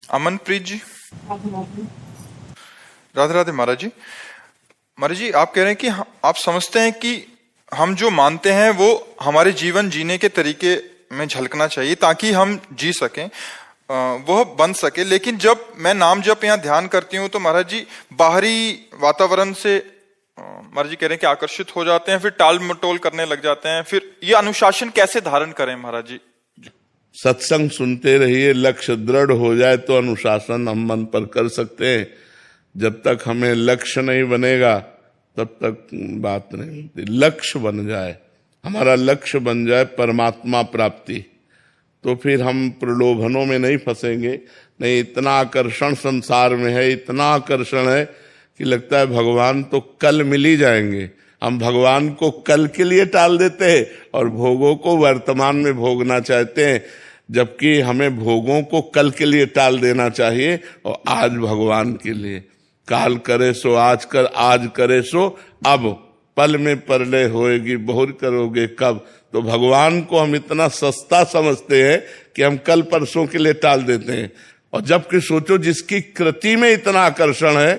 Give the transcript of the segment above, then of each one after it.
अमनप्रीत जी, राधे राधे महाराज जी। महाराज जी, आप कह रहे हैं कि आप समझते हैं कि हम जो मानते हैं वो हमारे जीवन जीने के तरीके में झलकना चाहिए ताकि हम जी सकें, वह बन सके। लेकिन जब मैं नाम जप यहाँ ध्यान करती हूँ तो महाराज जी बाहरी वातावरण से महाराज जी कह रहे हैं कि आकर्षित हो जाते हैं, फिर टाल मटोल करने लग जाते हैं। फिर ये अनुशासन कैसे धारण करें महाराज जी? सत्संग सुनते रहिए, लक्ष्य दृढ़ हो जाए तो अनुशासन हम मन पर कर सकते हैं। जब तक हमें लक्ष्य नहीं बनेगा तब तक बात नहीं होती। लक्ष्य बन जाए, हमारा लक्ष्य बन जाए परमात्मा प्राप्ति, तो फिर हम प्रलोभनों में नहीं फंसेंगे। नहीं, इतना आकर्षण संसार में है, इतना आकर्षण है कि लगता है भगवान तो कल मिल ही जाएंगे। हम भगवान को कल के लिए टाल देते हैं और भोगों को वर्तमान में भोगना चाहते हैं, जबकि हमें भोगों को कल के लिए टाल देना चाहिए और आज भगवान के लिए। काल करे सो आज कर, आज करे सो अब, पल में परलय होएगी बहुत करोगे कब। तो भगवान को हम इतना सस्ता समझते हैं कि हम कल परसों के लिए टाल देते हैं। और जबकि सोचो, जिसकी कृति में इतना आकर्षण है,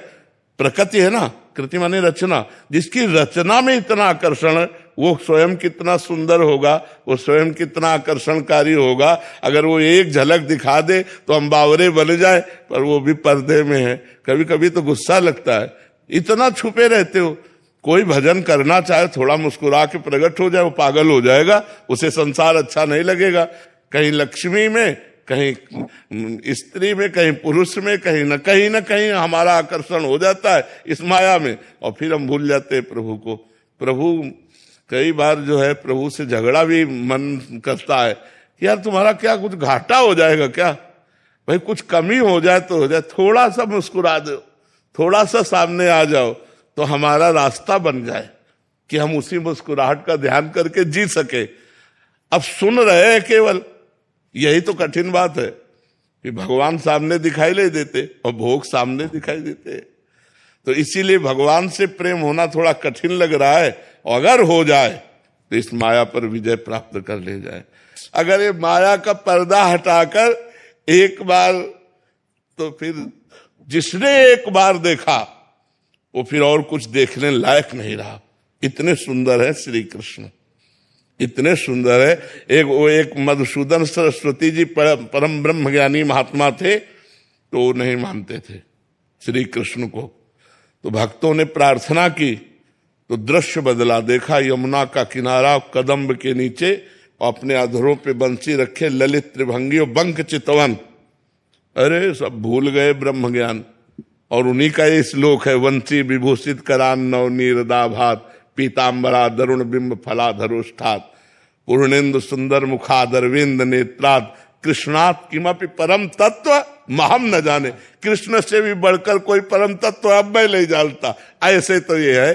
प्रकृति है ना, कृति माने रचना, जिसकी रचना में इतना आकर्षण है वो स्वयं कितना सुंदर होगा, वो स्वयं कितना आकर्षणकारी होगा। अगर वो एक झलक दिखा दे तो हम बावरे बन जाए, पर वो भी पर्दे में है। कभी कभी तो गुस्सा लगता है, इतना छुपे रहते हो। कोई भजन करना चाहे थोड़ा मुस्कुरा के प्रकट हो जाए, वो पागल हो जाएगा, उसे संसार अच्छा नहीं लगेगा। कहीं लक्ष्मी में, कहीं स्त्री में, कहीं पुरुष में, कहीं न कहीं हमारा आकर्षण हो जाता है इस माया में, और फिर हम भूल जाते हैं प्रभु को। प्रभु कई बार जो है प्रभु से झगड़ा भी मन करता है कि यार तुम्हारा क्या कुछ घाटा हो जाएगा क्या, भाई कुछ कमी हो जाए तो हो जाए, थोड़ा सा मुस्कुरा दो, थोड़ा सा सामने आ जाओ तो हमारा रास्ता बन जाए कि हम उसी मुस्कुराहट का ध्यान करके जी सके। अब सुन रहे हैं केवल, यही तो कठिन बात है कि भगवान सामने दिखाई नहीं देते और भोग सामने दिखाई देते। तो इसीलिए भगवान से प्रेम होना थोड़ा कठिन लग रहा है। अगर हो जाए तो इस माया पर विजय प्राप्त कर ले जाए। अगर ये माया का पर्दा हटाकर एक बार, तो फिर जिसने एक बार देखा वो फिर और कुछ देखने लायक नहीं रहा। इतने सुंदर है श्री कृष्ण, इतने सुंदर है। एक मधुसूदन सरस्वती जी परम ब्रह्म ज्ञानी महात्मा थे, तो वो नहीं मानते थे श्री कृष्ण को। तो भक्तों ने प्रार्थना की तो दृश्य बदला। देखा यमुना का किनारा, कदम्ब के नीचे, अपने अधरों पे बंसी रखे, ललित त्रिभंगी और बंक चितवन। अरे सब भूल गए ब्रह्म ज्ञान। और उन्हीं का ये श्लोक है, वंशी विभूषित करान नव नीरदाभात, पीताम्बरा दरुण बिंब फलाधरोष्ठात, पूर्णेन्दु सुंदर मुखादरविंद नेत्रात, कृष्णात किमपि परम तत्व महम न जाने। कृष्ण से भी बढ़कर कोई परम तत्व अब मैं नहीं जानता। ऐसे तो ये है,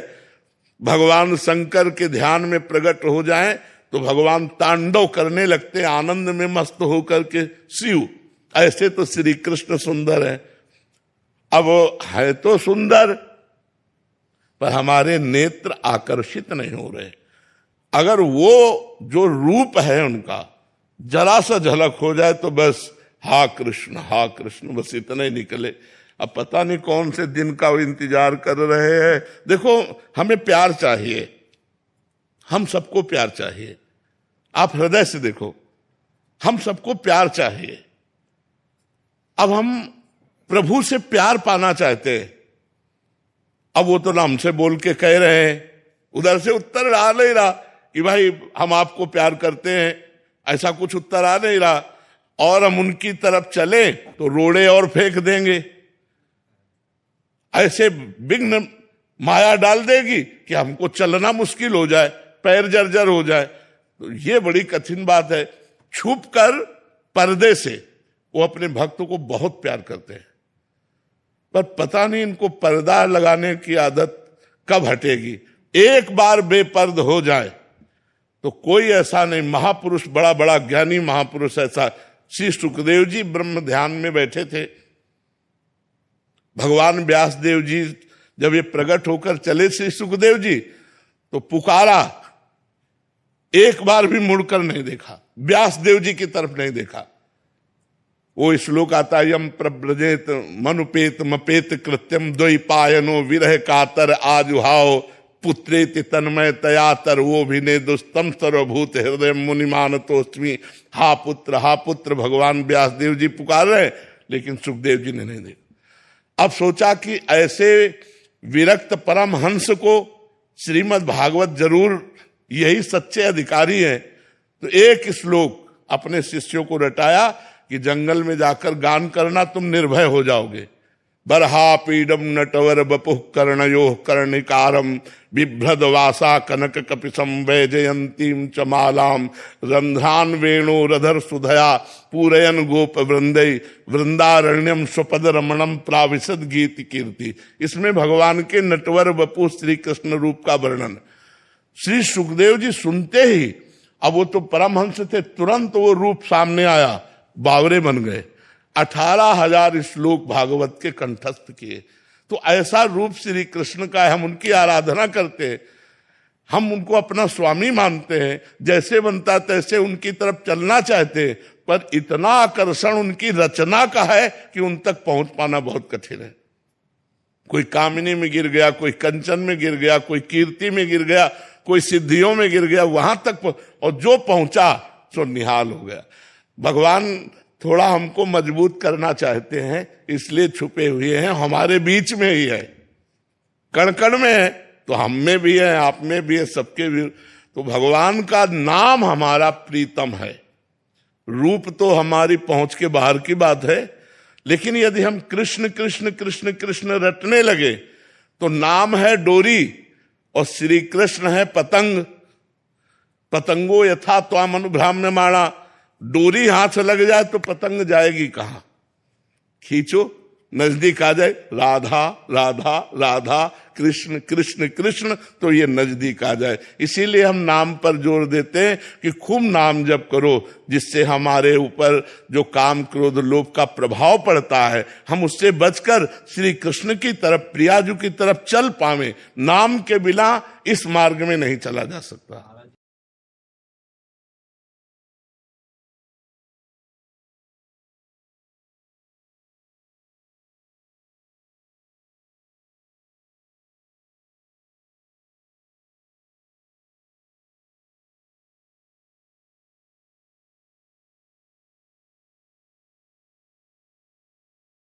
भगवान शंकर के ध्यान में प्रकट हो जाएं तो भगवान तांडव करने लगते, आनंद में मस्त होकर के शिव। ऐसे तो श्री कृष्ण सुंदर है। अब है तो सुंदर, पर हमारे नेत्र आकर्षित नहीं हो रहे। अगर वो जो रूप है उनका जरा सा झलक हो जाए तो बस हा कृष्ण, बस इतना ही निकले। अब पता नहीं कौन से दिन का वो इंतजार कर रहे हैं। देखो, हमें प्यार चाहिए, हम सबको प्यार चाहिए। आप हृदय से देखो, हम सबको प्यार चाहिए। अब हम प्रभु से प्यार पाना चाहते हैं। अब वो तो ना हमसे बोल के कह रहे हैं, उधर से उत्तर आ नहीं रहा कि भाई हम आपको प्यार करते हैं, ऐसा कुछ उत्तर आ नहीं रहा। और हम उनकी तरफ चले तो रोड़े और फेंक देंगे। ऐसे विघ्न माया डाल देगी कि हमको चलना मुश्किल हो जाए, पैर जर्जर हो जाए। तो ये बड़ी कठिन बात है। छुप कर पर्दे से वो अपने भक्तों को बहुत प्यार करते हैं, पर पता नहीं इनको पर्दा लगाने की आदत कब हटेगी। एक बार बेपर्द हो जाए तो कोई ऐसा नहीं। महापुरुष, बड़ा बड़ा ज्ञानी महापुरुष ऐसा, श्री सुखदेव जी ब्रह्म ध्यान में बैठे थे। भगवान व्यासदेव जी जब ये प्रकट होकर चले श्री सुखदेव जी, तो पुकारा, एक बार भी मुड़कर नहीं देखा, व्यासदेव जी की तरफ नहीं देखा। वो श्लोक आता है, यम प्रव्रजेत मनुपेत मपेत कृत्यम द्वैपायनो विरह कातर आजुहाव पुत्रेति तन्मय तयातर वो भिने दुस्तम सर्वभूत हृदय मुनिमान तोस्मी। हा पुत्र भगवान व्यासदेव जी पुकार रहे, लेकिन सुखदेव जी ने नहीं देखा। अब सोचा कि ऐसे विरक्त परमहंस को श्रीमद् भागवत जरूर यही सच्चे अधिकारी हैं। तो एक श्लोक अपने शिष्यों को रटाया कि जंगल में जाकर गान करना, तुम निर्भय हो जाओगे। बरहा पीडम नटवर बपुः कर्णयोः कर्णिकारम बिभ्रद वासा कनक कपिसम वैजयंतीम च मालाम रंध्रान वेणु रधर सुधया पूरयन गोप वृंदय वृंदारण्यम स्वपद रमणम प्राविशद गीत कीर्ति। इसमें भगवान के नटवर बपु श्री कृष्ण रूप का वर्णन। श्री सुखदेव जी सुनते ही, अब वो तो परमहंस थे, तुरंत वो रूप सामने आया, बावरे बन गए। 18,000 श्लोक भागवत के कंठस्थ किए। तो ऐसा रूप श्री कृष्ण का है, हम उनकी आराधना करते हैं, हम उनको अपना स्वामी मानते हैं, जैसे बनता तैसे उनकी तरफ चलना चाहते हैं, पर इतना आकर्षण उनकी रचना का है कि उन तक पहुंच पाना बहुत कठिन है। कोई कामिनी में गिर गया, कोई कंचन में गिर गया, कोई कीर्ति में गिर गया, कोई सिद्धियों में गिर गया, वहां तक और जो पहुंचा सो निहाल हो गया। भगवान थोड़ा हमको मजबूत करना चाहते हैं, इसलिए छुपे हुए हैं, हमारे बीच में ही है, कण कण में है, तो हम में भी है, आप में भी है, सबके भी। तो भगवान का नाम हमारा प्रीतम है। रूप तो हमारी पहुंच के बाहर की बात है, लेकिन यदि हम कृष्ण कृष्ण कृष्ण कृष्ण रटने लगे तो नाम है डोरी और श्री कृष्ण है पतंग। पतंगो यथा त्वाम अनुभ्राम्यमाणा, डोरी हाथ लग जाए तो पतंग जाएगी कहां? खींचो, नजदीक आ जाए, राधा राधा राधा कृष्ण कृष्ण कृष्ण, तो ये नजदीक आ जाए। इसीलिए हम नाम पर जोर देते हैं कि खूब नाम जप करो, जिससे हमारे ऊपर जो काम क्रोध लोभ का प्रभाव पड़ता है, हम उससे बचकर श्री कृष्ण की तरफ, प्रियाजू की तरफ चल पावे। नाम के बिना इस मार्ग में नहीं चला जा सकता।